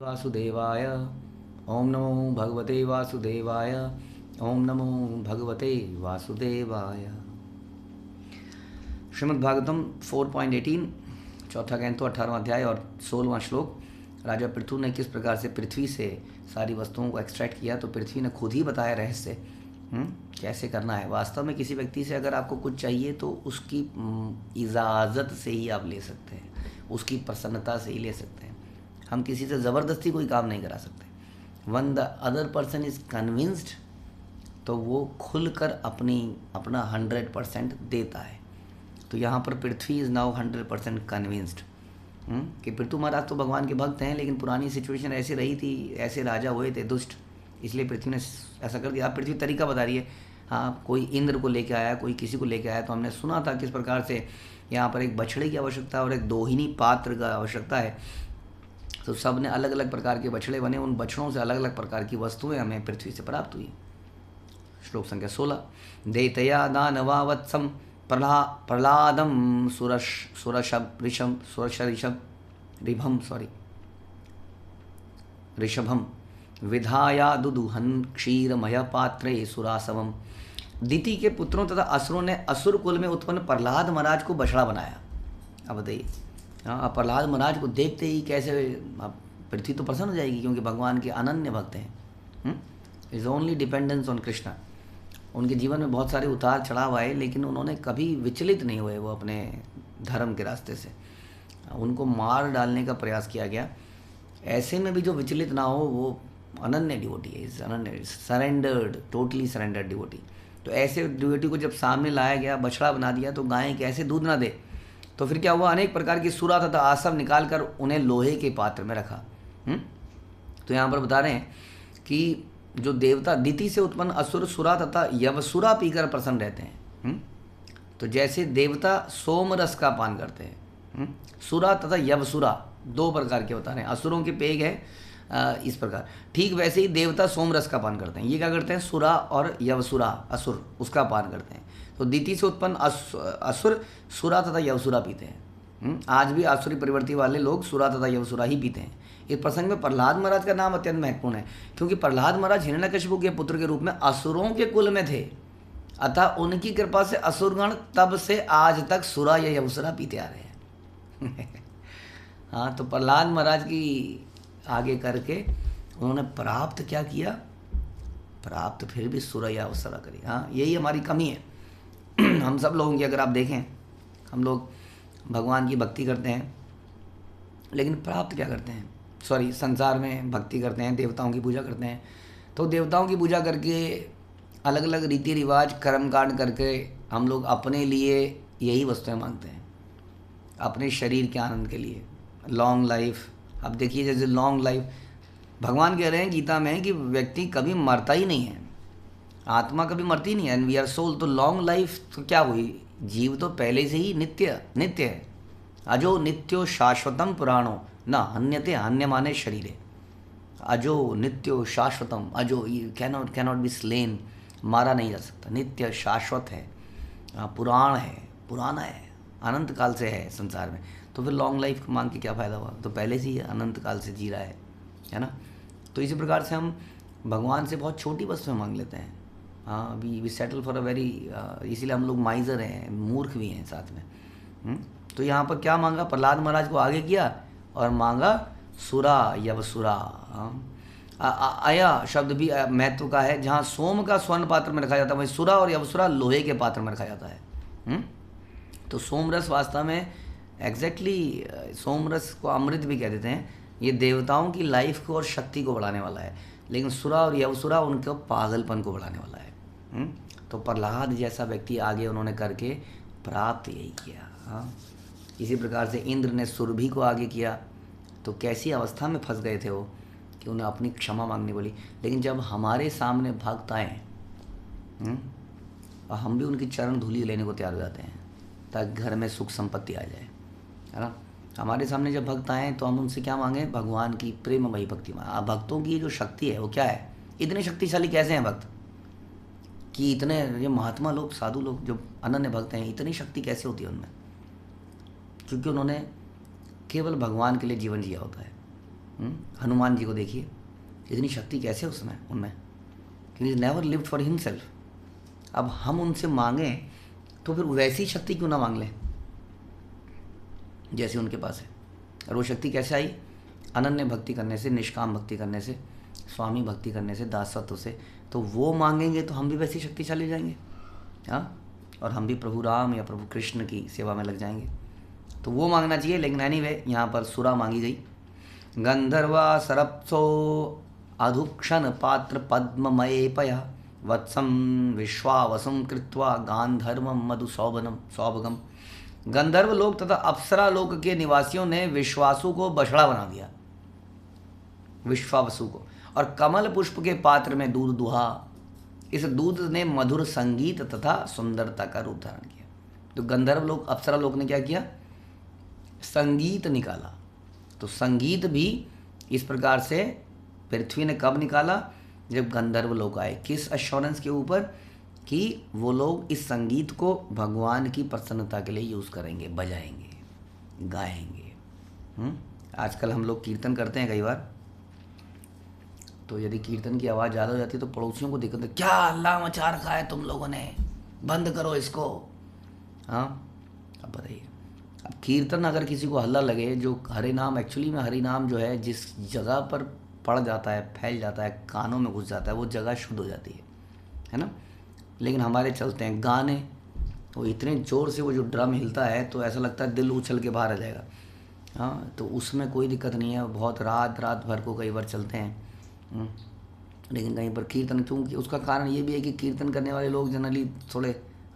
वासुदेवाय। ओम नमो भगवते वासुदेवाय। ओम नमो भगवते वासुदेवाय। श्रीमद् भागवतम 4.18 चौथा कैंतो 18वां अध्याय और 16वां श्लोक। राजा पृथु ने किस प्रकार से पृथ्वी से सारी वस्तुओं को एक्सट्रैक्ट किया, तो पृथ्वी ने खुद ही बताया रहस्य कैसे करना है। वास्तव में किसी व्यक्ति से अगर आपको कुछ चाहिए तो उसकी इजाज़त से ही आप ले सकते हैं, उसकी प्रसन्नता से ही ले सकते हैं। हम किसी से ज़बरदस्ती कोई काम नहीं करा सकते। One the other person is convinced, तो वो खुलकर अपना 100% देता है। तो यहाँ पर पृथ्वी इज़ नाउ 100% कन्विंस्ड कि पृथु महाराज तो भगवान के भक्त हैं, लेकिन पुरानी सिचुएशन ऐसी रही थी, ऐसे राजा हुए थे दुष्ट, इसलिए पृथ्वी ने ऐसा कर दिया। आप पृथ्वी तरीका बता रही है। हाँ, कोई इंद्र को लेके आया, कोई किसी को लेके आया, तो हमने सुना था किस प्रकार से यहाँ पर एक बछड़े की आवश्यकता और एक दोहिनी पात्र का आवश्यकता है। तो सब ने अलग अलग प्रकार के बछड़े बने, उन बछड़ों से अलग अलग प्रकार की वस्तुएं हमें पृथ्वी से प्राप्त हुई। श्लोक संख्या 16। देतया दानवावत्सम प्रहलादम ऋषभम विधाया दुदुहन क्षीरमय पात्रे सुरासवम। दिति के पुत्रों तथा असुरों ने असुर कुल में उत्पन्न प्रहलाद महाराज को बछड़ा बनाया। अब बताइए, हाँ, प्रहलाद महाराज को देखते ही कैसे पृथ्वी तो प्रसन्न हो जाएगी, क्योंकि भगवान के अनन्य भक्त हैं। Is only dependence on Krishna. उनके जीवन में बहुत सारे उतार चढ़ाव आए, लेकिन उन्होंने कभी विचलित नहीं हुए वो अपने धर्म के रास्ते से। उनको मार डालने का प्रयास किया गया, ऐसे में भी जो विचलित ना हो वो अनन्य डिवोटी है। इज अनन्य, सरेंडर्ड, टोटली सरेंडर्ड डिवोटी। तो ऐसे डिवोटी को जब सामने लाया गया, बछड़ा बना दिया, तो गायें कैसे दूध ना दे। तो फिर क्या हुआ, अनेक प्रकार की सुरा तथा आसव निकालकर उन्हें लोहे के पात्र में रखा। तो यहाँ पर बता रहे हैं कि जो देवता दिति से उत्पन्न असुर सुरा तथा यवसुरा पीकर प्रसन्न रहते हैं। तो जैसे देवता सोम रस का पान करते हैं, सुरा तथा यवसुरा दो प्रकार के बता रहे हैं। असुरों के पेय है इस प्रकार, ठीक वैसे ही देवता सोम रस का पान करते हैं। ये क्या करते हैं, सुरा और यवसुरा, असुर उसका पान करते हैं। तो दिति से उत्पन्न असुर सुरा तथा यवसुरा पीते हैं। आज भी आसुरी प्रवृत्ति वाले लोग सुरा तथा यवसुरा ही पीते हैं। इस प्रसंग में प्रहलाद महाराज का नाम अत्यंत महत्वपूर्ण है, क्योंकि प्रहलाद महाराज हिरण्यकशिपु के पुत्र के रूप में असुरों के कुल में थे, अतः उनकी कृपा से असुरगण तब से आज तक सुरा या यवसुरा पीते आ रहे हैं। हाँ, तो प्रहलाद महाराज की आगे करके उन्होंने प्राप्त क्या किया, प्राप्त फिर भी सुरा या यवसुरा करी। हाँ, यही हमारी कमी है। हम सब लोगों की अगर आप देखें, हम लोग भगवान की भक्ति करते हैं, लेकिन प्राप्त क्या करते हैं, संसार में भक्ति करते हैं, देवताओं की पूजा करते हैं। तो देवताओं की पूजा करके अलग अलग रीति रिवाज कर्मकांड करके हम लोग अपने लिए यही वस्तुएं मांगते हैं, अपने शरीर के आनंद के लिए, लॉन्ग लाइफ। अब देखिए, जैसे लॉन्ग लाइफ भगवान कह रहे हैं गीता में कि व्यक्ति कभी मरता ही नहीं है, आत्मा कभी मरती नहीं है, एंड वी आर सोल। तो लॉन्ग लाइफ तो क्या हुई, जीव तो पहले से ही नित्य नित्य है। अजो नित्यो शाश्वतम पुराणो न हन्यते, हन्य माने शरीरे। अजो नित्यो शाश्वतम, अजो कैनॉट बी स्लेन, मारा नहीं जा सकता, नित्य शाश्वत है, पुराण है, पुराना है, अनंत काल से है संसार में। तो फिर लॉन्ग लाइफ मांग के क्या फ़ायदा हुआ, तो पहले से ही अनंत काल से जी रहा है ना। तो इसी प्रकार से हम भगवान से बहुत छोटी वस्तुएं मांग लेते हैं। हाँ, we settle for a very, इसीलिए हम लोग माइजर हैं, मूर्ख भी हैं साथ में। तो यहाँ पर क्या मांगा, प्रहलाद महाराज को आगे किया और मांगा सुरा यवसुरा। अया शब्द भी महत्व का है, जहाँ सोम का स्वर्ण पात्र में रखा जाता है, वहीं सुरा और यवसुरा लोहे के पात्र में रखा जाता है। तो सोमरस वास्तव में एग्जैक्टली सोमरस को अमृत भी कह देते हैं। ये देवताओं की लाइफ को और शक्ति को बढ़ाने वाला है, लेकिन सुरा और यवसुरा उनके पागलपन को बढ़ाने वाला है। तो प्रहलाद जैसा व्यक्ति आगे उन्होंने करके प्राप्त यही किया। हाँ, इसी प्रकार से इंद्र ने सुरभि को आगे किया, तो कैसी अवस्था में फंस गए थे वो कि उन्हें अपनी क्षमा मांगनी पड़ी। लेकिन जब हमारे सामने भक्त आए और हम भी उनकी चरण धूलि लेने को तैयार हो जाते हैं ताकि घर में सुख संपत्ति आ जाए, है ना। हमारे सामने जब भक्त आए तो हम उनसे क्या मांगे, भगवान की प्रेममयी भक्ति मांगे। भक्तों की जो शक्ति है वो क्या है, इतने शक्तिशाली कैसे हैं भक्त कि इतने ये महात्मा लोग, साधु लोग जो अनन्य भक्त हैं, इतनी शक्ति कैसे होती है उनमें, क्योंकि उन्होंने केवल भगवान के लिए जीवन जिया होता है। हनुमान जी को देखिए, इतनी शक्ति कैसे उसमें उनमें, he never lived for himself. अब हम उनसे मांगें तो फिर वैसी शक्ति क्यों ना मांग लें जैसी उनके पास है। और वो शक्ति कैसे आई? अनन्य भक्ति करने से, निष्काम भक्ति करने से, स्वामी भक्ति करने से, दासत्व से। तो वो मांगेंगे तो हम भी वैसी शक्तिशाली हो जाएंगे, हाँ, और हम भी प्रभु राम या प्रभु कृष्ण की सेवा में लग जाएंगे। तो वो मांगना चाहिए। लेकिन एनीवे यहाँ पर सुरा मांगी गई। गंधर्वा सरप्सो अधुक्षण पात्र पद्ममये पया वत्सम विश्वावसम कृत्वा गांधर्वम मधु सौभगम। गंधर्व लोक तथा अप्सरा लोक के निवासियों ने विश्वासु को बछड़ा बना दिया, विश्वावसु को, और कमल पुष्प के पात्र में दूध दुहा। इस दूध ने मधुर संगीत तथा सुंदरता का रूप धारण किया। तो गंधर्व लोक, अप्सरा लोक ने क्या किया? संगीत निकाला। तो संगीत भी इस प्रकार से पृथ्वी ने कब निकाला? जब गंधर्व लोग आए। किस एश्योरेंस के ऊपर? कि वो लोग इस संगीत को भगवान की प्रसन्नता के लिए यूज़ करेंगे, बजाएंगे, गाएंगे। आजकल हम लोग कीर्तन करते हैं कई बार, तो यदि कीर्तन की आवाज़ ज़्यादा हो जाती है तो पड़ोसियों को दिक्कत है, क्या अल्लाह मचा रखा है तुम लोगों ने, बंद करो इसको। हाँ, अब बताइए, अब कीर्तन अगर किसी को हल्ला लगे, जो हरि नाम, एक्चुअली में हरि नाम जो है जिस जगह पर पड़ जाता है, फैल जाता है, कानों में घुस जाता है, वो जगह शुद्ध हो जाती है ना। लेकिन हमारे चलते हैं गाने, वो इतने ज़ोर से वो जो ड्रम हिलता है तो ऐसा लगता है दिल उछल के बाहर आ जाएगा। हाँ, तो उसमें कोई दिक्कत नहीं है, बहुत रात भर को कई बार चलते हैं। लेकिन कहीं पर कीर्तन, क्योंकि उसका कारण ये भी है कि कीर्तन करने वाले लोग जनरली थोड़े,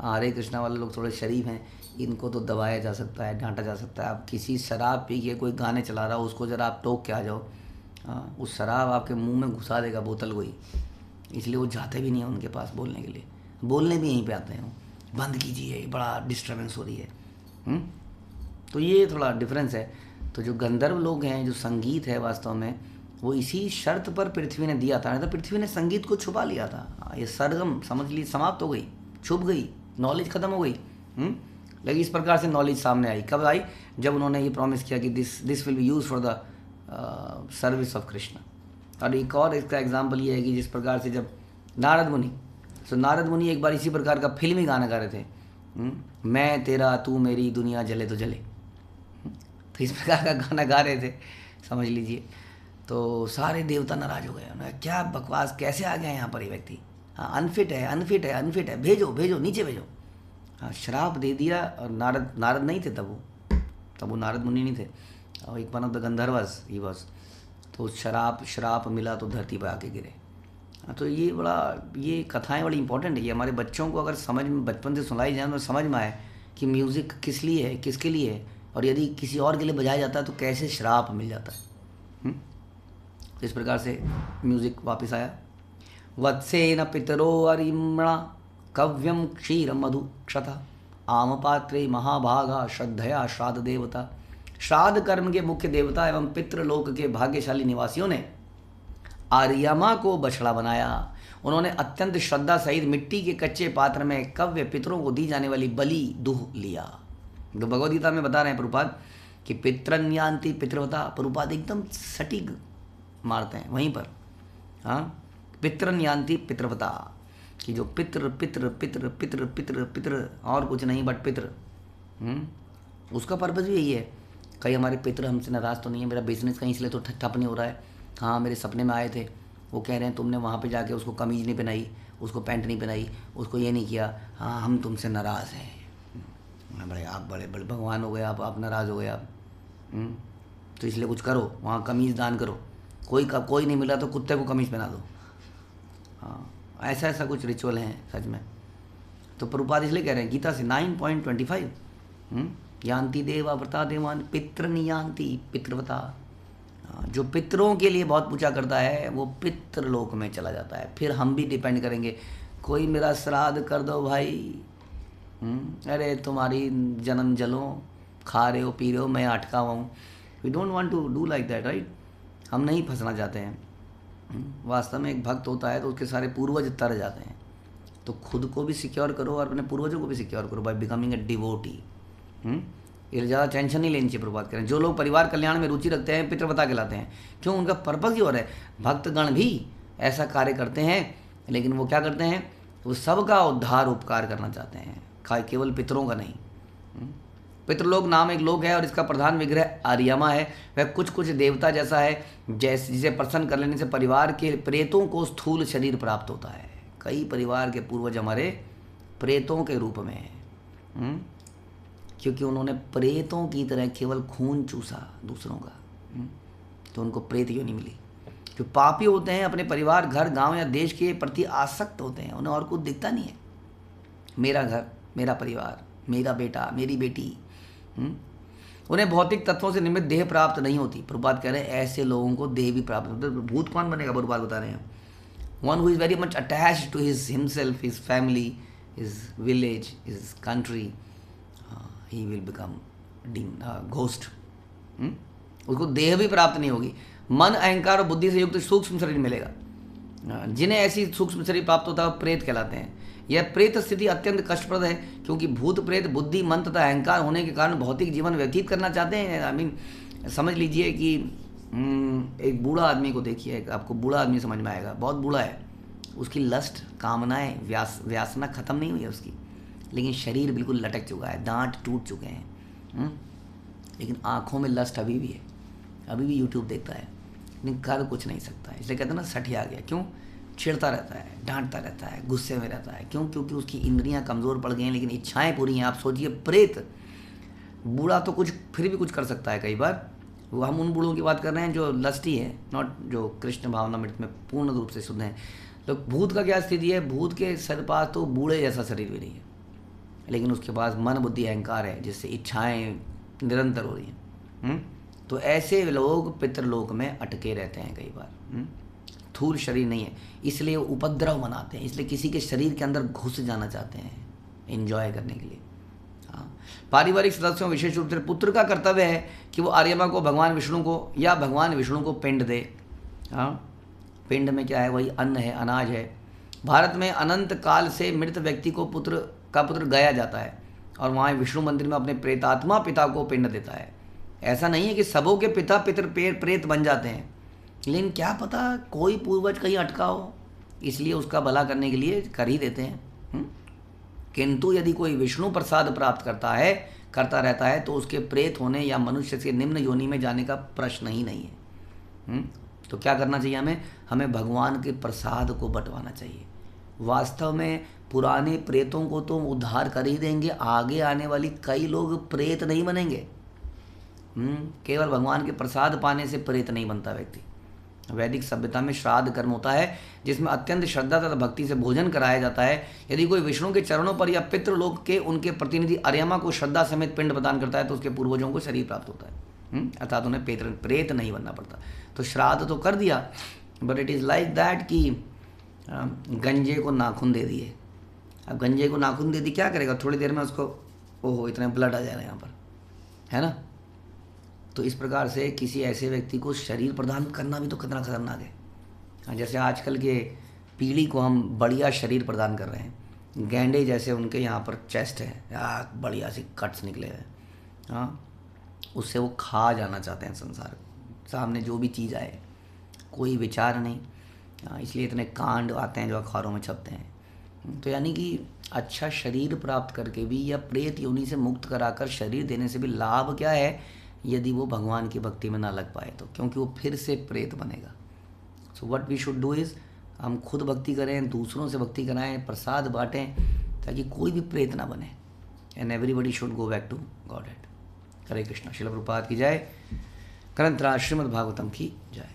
हरे कृष्णा वाले लोग थोड़े शरीफ हैं, इनको तो दबाया जा सकता है, डांटा जा सकता है। अब किसी शराब पी के कोई गाने चला रहा हो, उसको ज़रा आप टोक के आ जाओ, हाँ, उस शराब आपके मुंह में घुसा देगा बोतल को ही। इसलिए वो जाते भी नहीं हैं उनके पास बोलने के लिए, बोलने भी यहीं पे आते हैं, बंद कीजिए, बड़ा डिस्टर्बेंस हो रही है। तो ये थोड़ा डिफरेंस है। तो जो गंधर्व लोग हैं, जो संगीत है वास्तव में वो इसी शर्त पर पृथ्वी ने दिया था, नहीं तो पृथ्वी ने संगीत को छुपा लिया था। ये सरगम समझ ली समाप्त हो गई, छुप गई, नॉलेज खत्म हो गई। लेकिन इस प्रकार से नॉलेज सामने आई, कब आई? जब उन्होंने ये प्रॉमिस किया कि this will be use for the service of Krishna. और एक और इसका एग्जाम्पल ये है कि जिस प्रकार से जब नारद मुनि एक बार इसी प्रकार का फिल्मी गाना गा रहे थे, मैं तेरा तू मेरी दुनिया जले तो जले, तो इस प्रकार का गाना गा रहे थे, समझ लीजिए। तो सारे देवता नाराज हो गए, उन्होंने क्या बकवास, कैसे आ गया यहाँ पर ये व्यक्ति, हाँ अनफिट है, भेजो नीचे भेजो। हाँ, श्राप दे दिया। और नारद नहीं थे तब वो नारद मुनि नहीं थे, और एक वन ऑफ द गंधर्वस ही वाज। तो श्राप मिला तो धरती पर आके गिरे। तो ये कथाएं बड़ी इंपॉर्टेंट है। ये हमारे बच्चों को अगर समझ में बचपन से सुनाई जाए तो समझ में आए कि म्यूज़िक किस लिए है, किसके लिए है, और यदि किसी और के लिए बजाया जाता है तो कैसे श्राप मिल जाता है। तो इस प्रकार से म्यूज़िक वापस आया। वत्सेन पितरो अरिम्णा कव्यम क्षीर मधु क्षता आम पात्रे महाभागा श्रद्धया श्राद्ध देवता। श्राद्ध कर्म के मुख्य देवता एवं पितृलोक के भाग्यशाली निवासियों ने आर्यमा को बछड़ा बनाया। उन्होंने अत्यंत श्रद्धा सहित मिट्टी के कच्चे पात्र में कव्य पितरों को दी जाने वाली बलि दुह लिया। तो भगवद गीता में बता रहे हैं प्रभुपाद कि पितृन्यांति पितृवता, प्रभुपाद एकदम सटीक मारते हैं वहीं पर। हाँ, पितृन्यांति पितृवता, कि जो पितृ पितृ पितृ पितृ पितृ पितृ और कुछ नहीं बट पितृ, उसका पर्पज़ भी यही है। कई हमारे पितृ हमसे नाराज़ तो नहीं है, मेरा बिजनेस कहीं इसलिए तो ठप नहीं हो रहा है। हाँ, मेरे सपने में आए थे, वो कह रहे हैं तुमने वहाँ पे जाके उसको कमीज नहीं पहनाई, उसको पैंट नहीं पहनाई, उसको ये नहीं किया, हाँ हम तुमसे नाराज़ हैं। बड़े आप बड़े भगवान हो गए, आप नाराज़ हो गए आप। तो इसलिए कुछ करो, वहाँ कमीज़ दान करो, कोई नहीं मिला तो कुत्ते को कमीज़ पहना दो। हाँ, ऐसा कुछ रिचुअल हैं सच में। तो प्रभुपाद इसलिए कह रहे हैं गीता से 9.25, यान्ति देवा व्रता देवान पितृनियान्ति पितृवता। जो पितरों के लिए बहुत पूजा करता है वो पितृलोक में चला जाता है। फिर हम भी डिपेंड करेंगे, कोई मेरा श्राद्ध कर दो भाई, अरे तुम्हारी जन्म जलो, खा रहे हो पी रहे हो, मैं अटका हुआ हूँ। We don't want to do like that, right. हम नहीं फंसना चाहते हैं। वास्तव में एक भक्त होता है तो उसके सारे पूर्वज तर जाते हैं। तो खुद को भी सिक्योर करो और अपने पूर्वजों को भी सिक्योर करो बाय बिकमिंग ए डिवोटी। ये ज़्यादा टेंशन नहीं लेनी चाहिए। प्रभुपाद कह रहे हैं जो लोग परिवार कल्याण में रुचि रखते हैं पितृव्रता कहलाते हैं। क्यों? उनका पर्पज़ ही और है। भक्तगण भी ऐसा कार्य करते हैं, लेकिन वो क्या करते हैं? वो सबका उद्धार उपकार करना चाहते हैं, केवल पितरों का नहीं। पितृलोक नाम एक लोक है और इसका प्रधान विग्रह आर्यमा है। वह कुछ कुछ देवता जैसा है, जैसे जिसे प्रसन्न कर लेने से परिवार के प्रेतों को स्थूल शरीर प्राप्त होता है। कई परिवार के पूर्वज हमारे प्रेतों के रूप में हैं, क्योंकि उन्होंने प्रेतों की तरह केवल खून चूसा दूसरों का, तो उनको प्रेत योनि मिली। जो पापी होते हैं अपने परिवार, घर, गांव या देश के प्रति आसक्त होते हैं, उन्हें और कुछ दिखता नहीं है। मेरा घर, मेरा परिवार, मेरा बेटा, मेरी बेटी। उन्हें भौतिक तत्वों से निर्मित देह प्राप्त नहीं होती। प्रभुपाद कह रहे हैं ऐसे लोगों को देह भी प्राप्त होता है। भूत कौन बनेगा? प्रभुपाद बता रहे हैं one who is very much attached to himself, his family, his village, his country, he will become ghost. उसको देह भी प्राप्त नहीं होगी। मन, अहंकार और बुद्धि से युक्त सूक्ष्म शरीर मिलेगा। जिन्हें ऐसी सूक्ष्म शरीर प्राप्त होता है वो प्रेत कहलाते हैं। यह प्रेत स्थिति अत्यंत कष्टप्रद है, क्योंकि भूत प्रेत बुद्धि, मन तथा अहंकार होने के कारण भौतिक जीवन व्यतीत करना चाहते हैं। आई मीन समझ लीजिए कि एक बूढ़ा आदमी को देखिए, आपको बूढ़ा आदमी समझ में आएगा, बहुत बूढ़ा है, उसकी लस्ट, कामनाएं, व्यासना खत्म नहीं हुई है उसकी, लेकिन शरीर बिल्कुल लटक चुका है, दांत टूट चुके हैं, लेकिन आँखों में लस्ट अभी भी है, अभी भी यूट्यूब देखता है, लेकिन कर कुछ नहीं सकता है। इसलिए कहते हैं ना सठिया गया। क्यों? चिढ़ता रहता है, डांटता रहता है, गुस्से में रहता है। क्यों? क्योंकि उसकी इंद्रियां कमज़ोर पड़ गई हैं, लेकिन इच्छाएं पूरी हैं। आप सोचिए प्रेत, बूढ़ा तो कुछ फिर भी कुछ कर सकता है कई बार, वो हम उन बूढ़ों की बात कर रहे हैं जो लस्टी है, नॉट जो कृष्ण भावनामृत में पूर्ण रूप से शुद्ध हैं। तो भूत का क्या स्थिति है? भूत के सर पास तो बूढ़े जैसा शरीर भी नहीं है, लेकिन उसके पास मन, बुद्धि, अहंकार है, जिससे इच्छाएँ निरंतर हो रही हैं। तो ऐसे लोग पितृलोक में अटके रहते हैं कई बार। स्थूल शरीर नहीं है, इसलिए वो उपद्रव मनाते हैं, इसलिए किसी के शरीर के अंदर घुस जाना चाहते हैं एंजॉय करने के लिए। हाँ, पारिवारिक सदस्यों, विशेष रूप से पुत्र का कर्तव्य है कि वो आर्यमा को, भगवान विष्णु को या भगवान विष्णु को पिंड दे। हाँ, पिंड में क्या है? वही अन्न है, अनाज है। भारत में अनंत काल से मृत व्यक्ति को पुत्र गया जाता है और वहाँ विष्णु मंदिर में अपने प्रेतात्मा पिता को पिंड देता है। ऐसा नहीं है कि सबों के पिता प्रेत बन जाते हैं, लेकिन क्या पता कोई पूर्वज कहीं अटका हो, इसलिए उसका भला करने के लिए कर ही देते हैं। किंतु यदि कोई विष्णु प्रसाद प्राप्त करता रहता है तो उसके प्रेत होने या मनुष्य से निम्न योनि में जाने का प्रश्न ही नहीं है। तो क्या करना चाहिए? हमें भगवान के प्रसाद को बंटवाना चाहिए। वास्तव में पुराने प्रेतों को तो उद्धार कर ही देंगे, आगे आने वाली कई लोग प्रेत नहीं बनेंगे। केवल भगवान के प्रसाद पाने से प्रेत नहीं बनता व्यक्ति। वैदिक सभ्यता में श्राद्ध कर्म होता है जिसमें अत्यंत श्रद्धा तथा भक्ति से भोजन कराया जाता है। यदि कोई विष्णु के चरणों पर या पितृलोक के उनके प्रतिनिधि आर्यमा को श्रद्धा समेत पिंड प्रदान करता है तो उसके पूर्वजों को शरीर प्राप्त होता है, अर्थात उन्हें प्रेत नहीं बनना पड़ता। तो श्राद्ध तो कर दिया, but it is like that कि गंजे को नाखून दे दिए। अब गंजे को नाखून दे दी, क्या करेगा? थोड़ी देर में उसको ओहो इतना ब्लड आ जाएगा यहाँ पर, है ना। तो इस प्रकार से किसी ऐसे व्यक्ति को शरीर प्रदान करना भी तो कितना खतरनाक है। जैसे आजकल के पीढ़ी को हम बढ़िया शरीर प्रदान कर रहे हैं, गैंडे जैसे उनके यहाँ पर चेस्ट है, बढ़िया सी कट्स निकले हैं, हाँ, उससे वो खा जाना चाहते हैं संसार सामने जो भी चीज़ आए, कोई विचार नहीं। इसलिए इतने कांड आते हैं जो अखबारों में छपते हैं। तो यानी कि अच्छा शरीर प्राप्त करके भी या प्रेत योनि से मुक्त कराकर शरीर देने से भी लाभ क्या है? यदि वो भगवान की भक्ति में ना लग पाए तो, क्योंकि वो फिर से प्रेत बनेगा। So what we should do is हम खुद भक्ति करें, दूसरों से भक्ति कराएं, प्रसाद बांटें, ताकि कोई भी प्रेत ना बने। And everybody should go back to Godhead. Hare Krishna. Srila Prabhupada की जय। ग्रंथराज श्रीमद् भागवतम की जय।